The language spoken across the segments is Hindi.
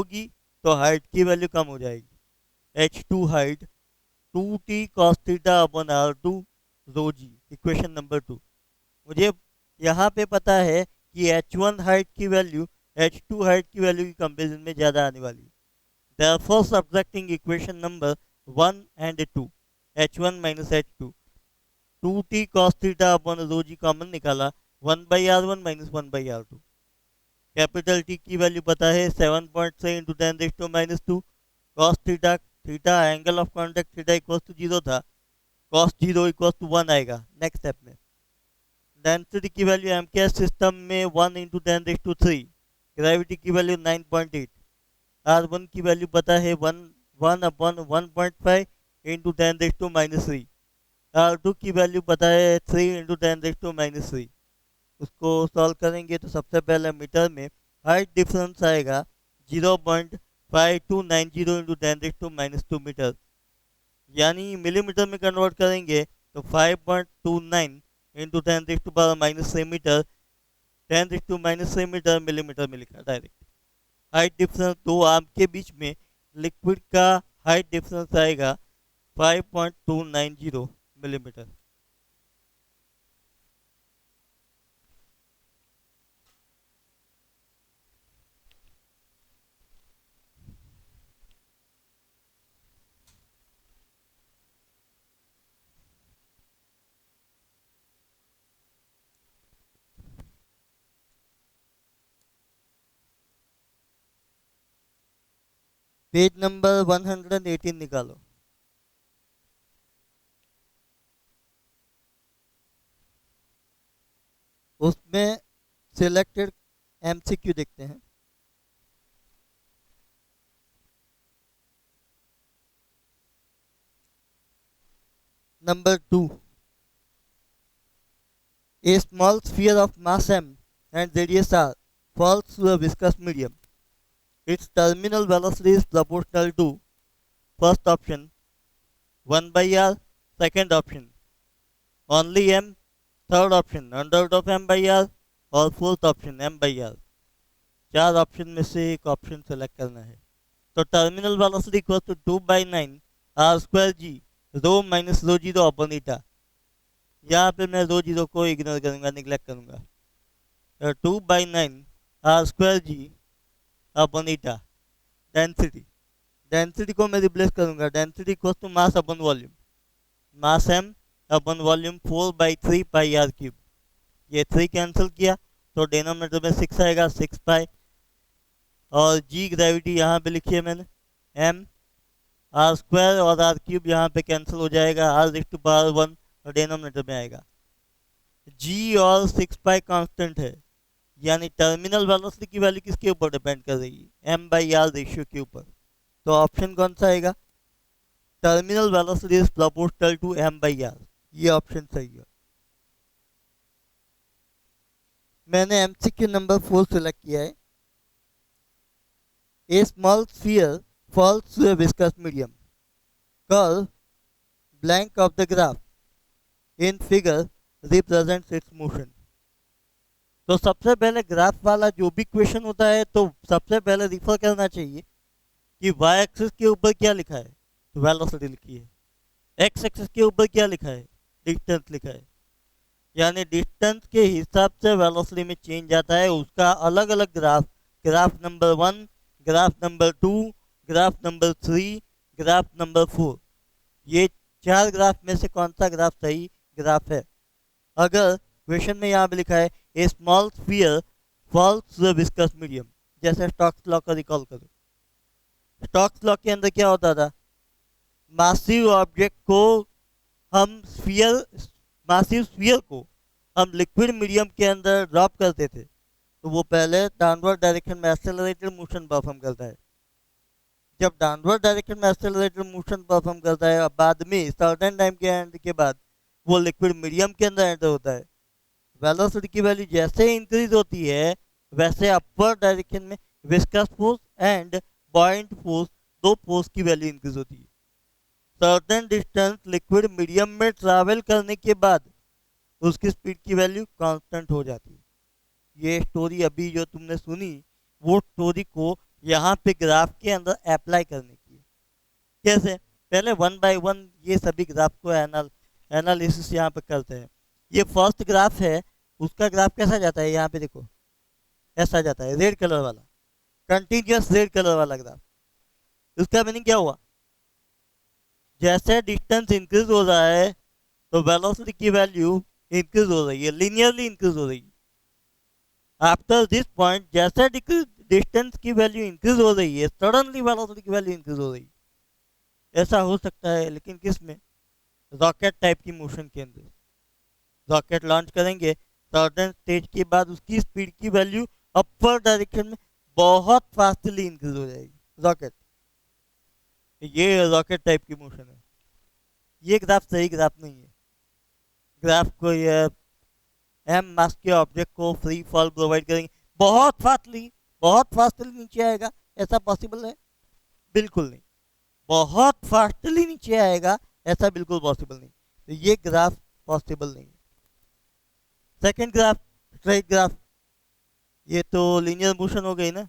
होगी तो हाइट की वैल्यू कम हो जाएगी। h2 height 2t cos theta upon r2 rho g, equation number 2। मुझे यहाँ पे पता है कि h1 हाइट की वैल्यू h2 हाइट की वैल्यू की कंपेरिजन में ज़्यादा आने वाली है। Therefore, subtracting equation number 1 and 2, h1 minus h2, 2t cos theta upon rho g common निकाला, 1 by r1 minus 1 by r2। Capital T की वैल्यू पता है 7.3 into ten raise to minus 2 cos theta, theta angle of contact theta equal to 0 था, कॉस 0 इक्वल टू 1 आएगा नेक्स्ट स्टेप में। डेंसिटी की वैल्यू एम के सिस्टम में 1 into ten raise to 3, gravity की वैल्यू 9.8, आर वन की वैल्यू पता है 1 upon 1.5 into ten raise to minus 3, r two की वैल्यू पता है 3 into ten raise to minus 3। उसको सॉल्व करेंगे तो सबसे पहले मीटर में हाइट डिफरेंस आएगा 0.5290 into ten raise to minus 2 metre, यानी मिलीमीटर में कन्वर्ट करेंगे तो 5.29 into ten raise to power minus 3 metre, 10 raise to minus 3 metre millimetre में लिखा डायरेक्ट। हाइट डिफरेंस दो आर्म के बीच में लिक्विड का हाइट डिफरेंस आएगा 5.290 मिलीमीटर। पेज नंबर 118 निकालो। उसमें सिलेक्टेड एमसीक्यू देखते हैं। Number 2, a small sphere of mass m and radius r falls through a viscous medium. Its terminal velocity is proportional to first option 1 by r, second option only m, third option under root of m by r और fourth option m by r। चार ऑप्शन में से एक ऑप्शन सेलेक्ट करना है। तो terminal velocity equal to 2/9 r square g rho minus rho zero upon eta. यहाँ पे मैं रो जीरो को इग्नोर करूंगा, निगलेक्ट करूंगा। 2/9 r square g upon eta. Density, density को मैं रिप्लेस करूंगा, density equal to mass upon volume, mass m upon volume 4/3 pi r cube. ये 3 कैंसिल किया तो डिनोमिनेटर में 6 आएगा, 6 पाई। और जी ग्रेविटी यहाँ पे लिखी है मैंने, m आर स्क्वायर और आर क्यूब यहाँ पे कैंसिल हो जाएगा, आर रेज़ टू पावर 1 और डिनोमिनेटर में आएगा। जी और 6 पाई कांस्टेंट है, यानी टर्मिनल वेलोसिटी की वैल्यू किसके ऊपर डिपेंड कर रही है, m बाई आर रेशियो के ऊपर। तो ऑप्शन कौन सा आएगा, terminal velocity is proportional to m by r, ये ऑप्शन सही है। मैंने एमसीक्यू नंबर 4 सेलेक्ट किया है। A small sphere falls through a viscous medium. Curve blank of the graph in figure represents its motion. तो सबसे पहले ग्राफ वाला जो भी क्वेश्चन होता है तो सबसे पहले रिफर करना चाहिए कि वाई एक्सिस के ऊपर क्या लिखा है, तो वेलोसिटी लिखी है। एक्स एक्सिस के ऊपर क्या लिखा है, डिस्टेंस लिखा है, यानी डिस्टेंस के हिसाब से वेलोसिटी में चेंज आता है। उसका अलग अलग graph, graph number 1, graph number 2, graph number 3, graph number 4, ये चार ग्राफ में से कौन सा ग्राफ सही ग्राफ है। अगर क्वेश्चन में यहाँ पे लिखा है a small sphere falls through the viscous medium, जैसे स्टोक्स लॉ का रिकॉल करो। स्टोक्स लॉ के अंदर क्या होता था, मासिव ऑब्जेक्ट को हम स्फीयर, मासिव स्फीयर को हम लिक्विड मीडियम के अंदर ड्रॉप करते थे तो वो पहले डाउनवर्ड डायरेक्शन में एक्सेलरेटेड मोशन परफॉर्म करता है। जब डाउनवर्ड डायरेक्शन में एक्सेलरेटेड मोशन परफॉर्म करता है, अब बाद में सर्टेन टाइम के एंड के बाद वो लिक्विड मीडियम के अंदर एंटर होता है। वेलोसिटी की वैल्यू जैसे इंक्रीज होती है वैसे अपवर्ड डायरेक्शन में विस्कस फोर्स एंड बॉइंट फोर्स, दो फोर्स की वैल्यू इंक्रीज होती है। सर्टेन डिस्टेंस लिक्विड मीडियम में ट्रैवल करने के बाद उसकी स्पीड की वैल्यू कांस्टेंट हो जाती है। ये स्टोरी अभी जो तुमने सुनी वो स्टोरी को यहाँ पे ग्राफ के अंदर अप्लाई करने की है। कैसे? पहले वन बाय वन ये सभी ग्राफ को एनालिसिस यहाँ पे करते हैं। ये फर्स्ट ग्राफ है, उसका ग्राफ कैसा जाता है, यहाँ पे देखो ऐसा जाता है, रेड कलर वाला, कंटिन्यूअस रेड कलर वाला ग्राफ। उसका मीनिंग क्या हुआ? जैसे डिस्टेंस इंक्रीज हो रहा है तो वेलोसिटी की वैल्यू इंक्रीज हो रही है, लीनियरली इंक्रीज हो रही है। आफ्टर दिस पॉइंट जैसे डिस्टेंस की वैल्यू इंक्रीज हो रही है, सडनली वेलोसिटी की वैल्यू इंक्रीज हो रही है। ऐसा हो सकता है, लेकिन किस में? रॉकेट टाइप की मोशन के अंदर। रॉकेट लॉन्च करेंगे, सर्टेन स्टेज के बाद उसकी स्पीड की वैल्यू अपर डायरेक्शन में बहुत फास्टली इंक्रीज हो जाएगी। रॉकेट, ये रॉकेट टाइप की मोशन है। ये ग्राफ सही ग्राफ नहीं है। ग्राफ को ये एम मास के ऑब्जेक्ट को फ्री फॉल प्रोवाइड करेंगे, बहुत फास्टली नीचे आएगा, ऐसा पॉसिबल है? बिल्कुल नहीं। बहुत फास्टली नीचे आएगा, ऐसा बिल्कुल पॉसिबल नहीं। तो ये ग्राफ पॉसिबल नहीं है। सेकेंड ग्राफ, स्ट्रेट ग्राफ, ये तो लीनियर मोशन हो गई ना।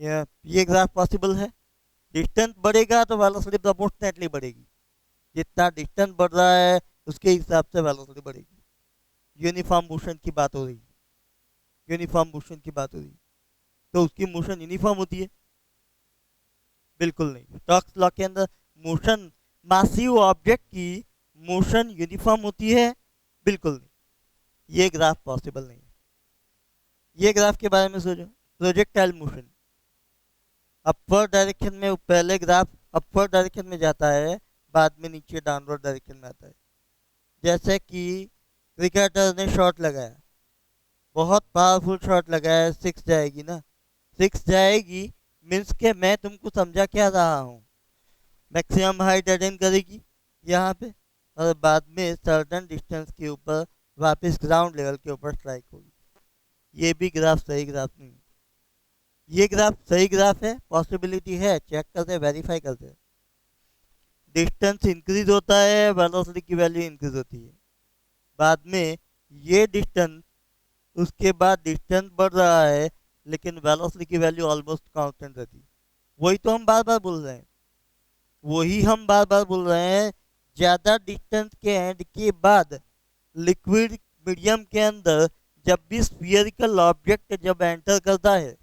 ये ग्राफ पॉसिबल है। डिस्टेंस बढ़ेगा तो वेलोसिटी प्रोपोर्शनेटली बढ़ेगी। जितना डिस्टेंस बढ़ रहा है उसके हिसाब से वेलोसिटी बढ़ेगी। यूनिफॉर्म मोशन की बात हो रही है, यूनिफॉर्म मोशन की बात हो रही है। तो उसकी मोशन यूनिफॉर्म होती है? बिल्कुल नहीं। स्टोक्स लॉ के अंदर मोशन, मासिव ऑब्जेक्ट की मोशन यूनिफॉर्म होती है? बिल्कुल नहीं। ये ग्राफ पॉसिबल नहीं है। ये ग्राफ के बारे में सोचो, प्रोजेक्टाइल मोशन अपर डायरेक्शन में, पहले ग्राफ अपर डायरेक्शन में जाता है, बाद में नीचे डाउनवर्ड डायरेक्शन में आता है। जैसे कि क्रिकेटर ने शॉट लगाया, बहुत पावरफुल शॉट लगाया, सिक्स जाएगी ना। सिक्स जाएगी मीन्स के मैं तुमको समझा क्या रहा हूँ, मैक्सिमम हाइट अटेन करेगी यहाँ पे, और बाद में सर्टेन डिस्टेंस के ऊपर वापस ग्राउंड लेवल के ऊपर स्ट्राइक होगी। ये भी ग्राफ सही ग्राफ नहीं है। ये ग्राफ सही ग्राफ है, पॉसिबिलिटी है, चेक करते, वेरीफाई करते। डिस्टेंस इंक्रीज होता है, वेलोसिटी की वैल्यू इंक्रीज होती है। बाद में ये डिस्टेंस, उसके बाद डिस्टेंस बढ़ रहा है लेकिन वेलोसिटी की वैल्यू ऑलमोस्ट कांस्टेंट रहती है। वही तो हम बार बार बोल रहे हैं, वही हम बार बार बोल रहे हैं। ज़्यादा डिस्टेंस के एंड के बाद लिक्विड मीडियम के अंदर जब भी स्फीयरिकल ऑब्जेक्ट जब एंटर करता है,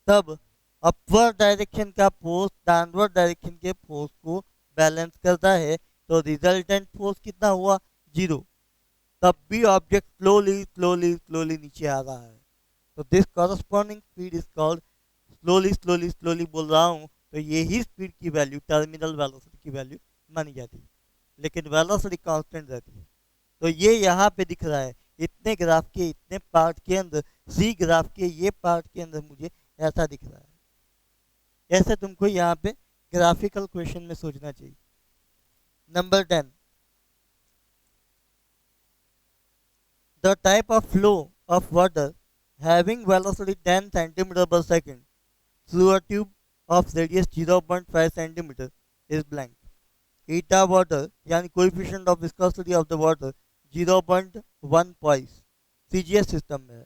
तब अपवर्ड डायरेक्शन का फोर्स डाउनवर्ड डायरेक्शन के फोर्स को बैलेंस करता है। तो रिजल्टेंट फोर्स कितना हुआ? 0। तब भी ऑब्जेक्ट स्लोली स्लोली स्लोली नीचे आ रहा है। तो this corresponding speed is called slowly slowly slowly बोल रहा हूँ, तो यही स्पीड की वैल्यू, टर्मिनल वेलोसिटी की वैल्यू मानी जाती है। लेकिन वेलोसिटी कांस्टेंट रहती है। तो ये यहाँ पे दिख रहा है, इतने ग्राफ के इतने पार्ट के अंदर, सी ग्राफ के ये पार्ट के अंदर मुझे ऐसा दिख रहा है। ऐसे तुमको यहाँ पे ग्राफिकल क्वेश्चन में सोचना चाहिए। Number 10, the type of flow of water having velocity 10 centimeter per second through a tube of radius 0.5 centimeter is blank. Eta water यानी coefficient of viscosity of the water 0.1 poise CGS system में है।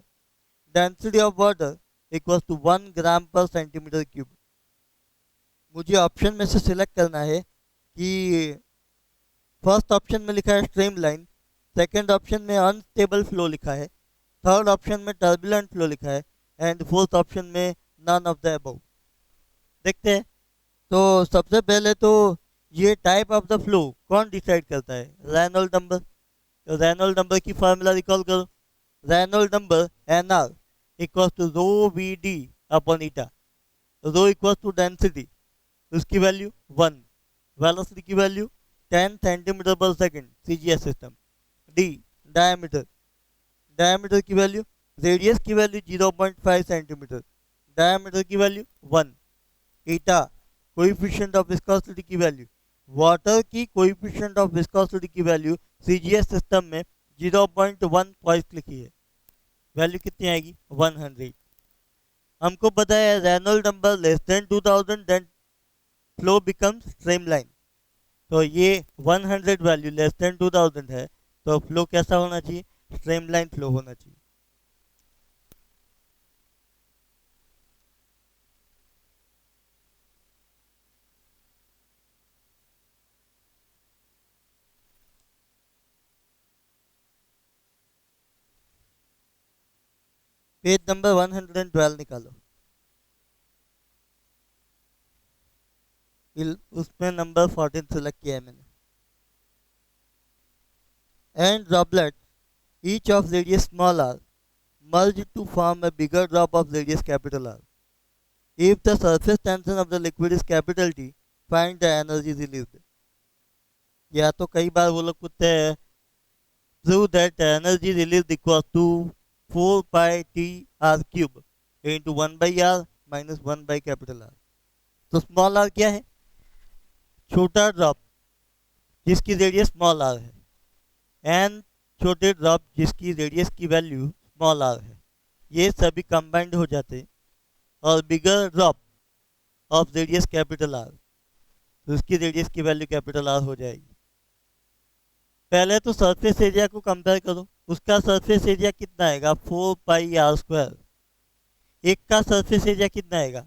Density of water equals to 1 gram per centimeter cube। मुझे ऑप्शन में से सिलेक्ट करना है कि फर्स्ट ऑप्शन में लिखा है स्ट्रीम लाइन, सेकेंड ऑप्शन में अनस्टेबल फ्लो लिखा है, थर्ड ऑप्शन में टर्बुलेंट फ्लो लिखा है, एंड फोर्थ ऑप्शन में नन ऑफ द अबव। देखते हैं। तो सबसे पहले तो ये टाइप ऑफ द फ्लो कौन डिसाइड करता है? Reynold number. तो रेनॉल्ड नंबर की फार्मूला रिकॉल करो। Reynold number NR equal to rho v d upon eta. Rho equal to density, उसकी वैल्यू 1, वेलोसिटी की वैल्यू 10 सेंटीमीटर पर second CGS system, D diameter, diameter की वैल्यू, रेडियस की वैल्यू 0.5 सेंटीमीटर, डायमीटर की value 1, eta coefficient of viscosity की वैल्यू, वाटर की कोएफिशिएंट ऑफ विस्कोसिटी की वैल्यू CGS सिस्टम में 0.1 पॉइंट लिखी है। वैल्यू कितनी आएगी? 100। हमको पता है Reynold number less than 2000 then flow becomes streamline. तो ये 100 वैल्यू लेस देन 2000 है, तो फ्लो कैसा होना चाहिए? स्ट्रीमलाइन फ्लो होना चाहिए। पेज नंबर 112 निकालो। उसमें नंबर 14 सेलेक्ट किया है मैंने। And droplet each of radius small r merge to form a bigger drop of radius capital R. If the surface tension of the liquid is capital T, find the energy released. या तो कई बार वो लोग पूछते हैं prove that energy released equals to 4 pi T R cube into 1 by R minus 1 by capital R. तो स्मॉल r क्या है? छोटा ड्रॉप जिसकी रेडियस स्मॉल r है एंड छोटे ड्रॉप जिसकी रेडियस की वैल्यू स्मॉल r है, ये सभी कंबाइंड हो जाते हैं और bigger drop of radius capital R, तो उसकी रेडियस की वैल्यू कैपिटल R हो जाएगी। पहले तो सरफेस एरिया को कंपेयर करो, उसका सरफेस एरिया कितना आएगा 4 पाई आर स्क्वायर, एक का सरफेस एरिया कितना आएगा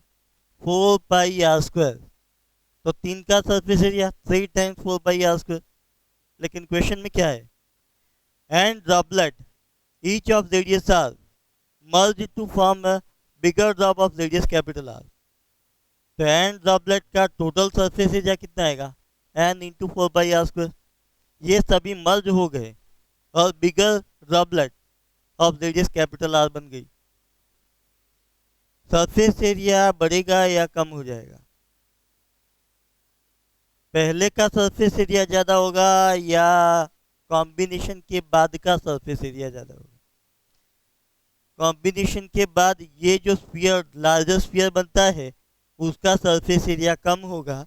4 पाई आर स्क्वायर, तो तीन का surface area 3 times 4 pi r square. लेकिन क्वेश्चन में क्या है? N droplet each of radius r merge to form a bigger drop of radius capital are, तो एंड ड्रॉपलेट का टोटल सरफेस एरिया कितना आएगा n into 4 pi r square. ये सभी मर्ज हो गए और bigger droplet of radius capital r बन गई। सरफेस एरिया बढ़ेगा या कम हो जाएगा? पहले का सरफेस एरिया ज्यादा होगा या कॉम्बिनेशन के बाद का सरफेस एरिया ज्यादा होगा? कॉम्बिनेशन के बाद ये जो स्फीयर लार्जर स्फीयर बनता है उसका सरफेस एरिया कम होगा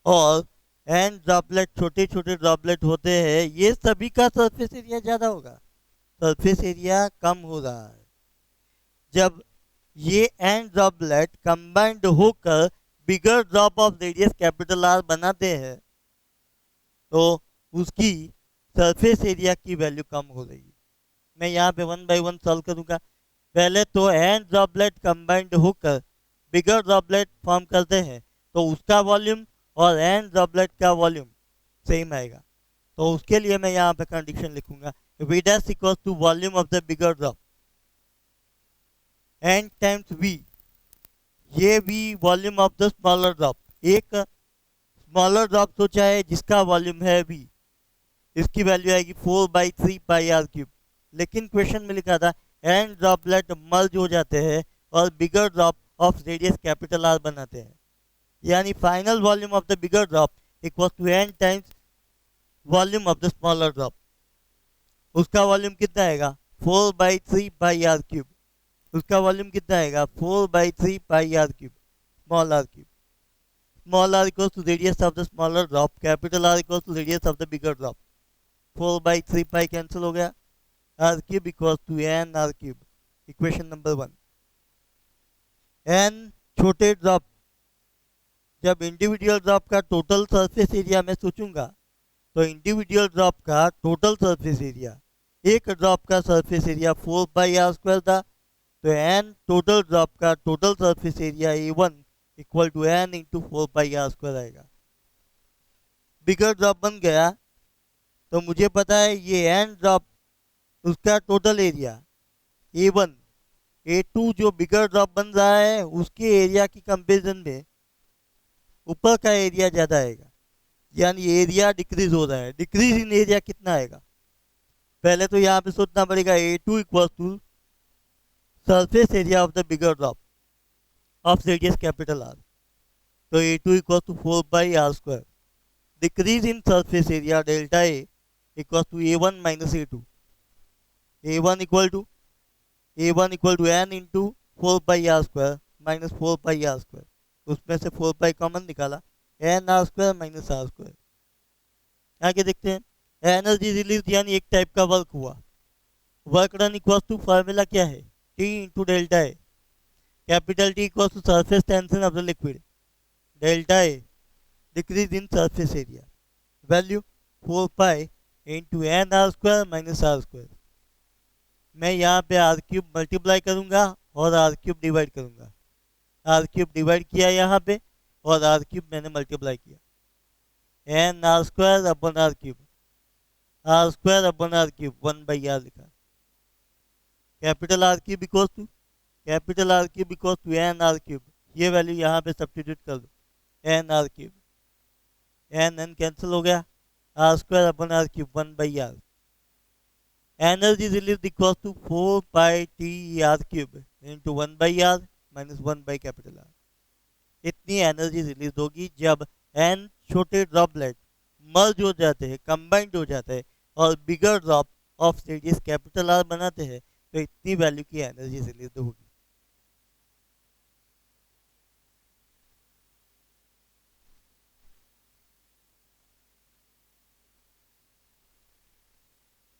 और एंड ड्रॉपलेट छोटे छोटे ड्रॉपलेट होते हैं, ये सभी का सरफेस एरिया ज्यादा होगा, सरफेस एरिया कम हो रहा है। जब ये एंड ड्रॉपलेट कंबाइंड होकर bigger drop of radius capital r बनाते हैं तो उसकी सरफेस एरिया की वैल्यू कम हो रही है। मैं यहाँ पे 1 बाई 1 सॉल्व करूंगा। पहले तो एंड ड्रॉपलेट कंबाइंड होकर बिगर ड्रॉपलेट फॉर्म करते हैं तो उसका वॉल्यूम और एंड ड्रॉपलेट का वॉल्यूम सेम आएगा, तो उसके लिए मैं यहाँ पे कंडीशन लिखूंगा V dash equals to volume of the bigger drop and times V, ये V volume of the smaller drop. एक स्मॉलर ड्रॉप सोचा है जिसका वॉल्यूम है V, इसकी वैल्यू आएगी 4 बाई 3 पाई आर क्यूब। लेकिन क्वेश्चन में लिखा था एंड ड्रॉपलेट मर्ज हो जाते हैं और bigger drop of radius capital r बनाते हैं, यानी final volume of the bigger drop equals to n times volume of the smaller drop. उसका वॉल्यूम कितना आएगा 4 बाई 3 पाई आर क्यूब, उसका वॉल्यूम कितना आएगा 4 by 3 pi r cube small r cube. Small r equals to radius of the smaller drop, capital r equals to radius of the bigger drop. 4 by 3 pi cancel हो गया, r cube equals to n r cube. Equation number 1। N छोटे ड्रॉप, जब इंडिविजुअल ड्रॉप का टोटल सरफेस एरिया मैं सोचूंगा तो इंडिविजुअल ड्रॉप का टोटल सरफेस एरिया, एक ड्रॉप का surface area 4 pi r square था, तो एन टोटल ड्रॉप का total surface area A1 equal to n into 4 pi r square आएगा। बिगर ड्रॉप बन गया तो मुझे पता है ये एन ड्रॉप उसका टोटल एरिया A1, A2 जो बिगर ड्रॉप बन रहा है उसके एरिया की कंपेरिजन में ऊपर का एरिया ज्यादा आएगा, यानी एरिया डिक्रीज हो रहा है। डिक्रीज इन एरिया कितना आएगा? पहले तो यहाँ पे सोचना पड़ेगा A2 equal to surface area of the bigger drop of radius capital are, तो A2 equal to 4 by r square. Decrease in surface area delta A equal to A1 minus A2, A1 equal to n into 4 pi r square minus 4 pi r square, उसमें से 4 पाई कॉमन निकाला, n r square minus r square. आगे देखते हैं एनर्जी रिलीज, यानी एक टाइप का वर्क हुआ। Work done equals to formula क्या है T into delta a, capital T equals to surface tension of the liquid, delta a decrease in surface area, value 4 pi into n r square minus r square. मैं यहाँ पे आर क्यूब मल्टीप्लाई करूंगा और आर क्यूब डिवाइड करूंगा, आर क्यूब डिवाइड किया यहाँ पे और आर क्यूब मैंने मल्टीप्लाई किया, n r square upon r cube, are square upon r cube 1 by r लिखा। Capital r cube equal to capital r cube equal to n r cube, ये वैल्यू यहाँ पे सब्स्टिट्यूट कर दो, n r cube, n n cancel हो गया, r square upon r cube 1/r, energy release equal to 4πt r cube into 1/r minus 1/R। इतनी एनर्जी रिलीज होगी जब एन छोटे ड्रॉपलेट मर्ज हो जाते हैं, कंबाइंड हो जाते हैं और bigger drop of radius capital r बनाते हैं, तो इतनी वैल्यू की एनर्जी रिलीज होगी।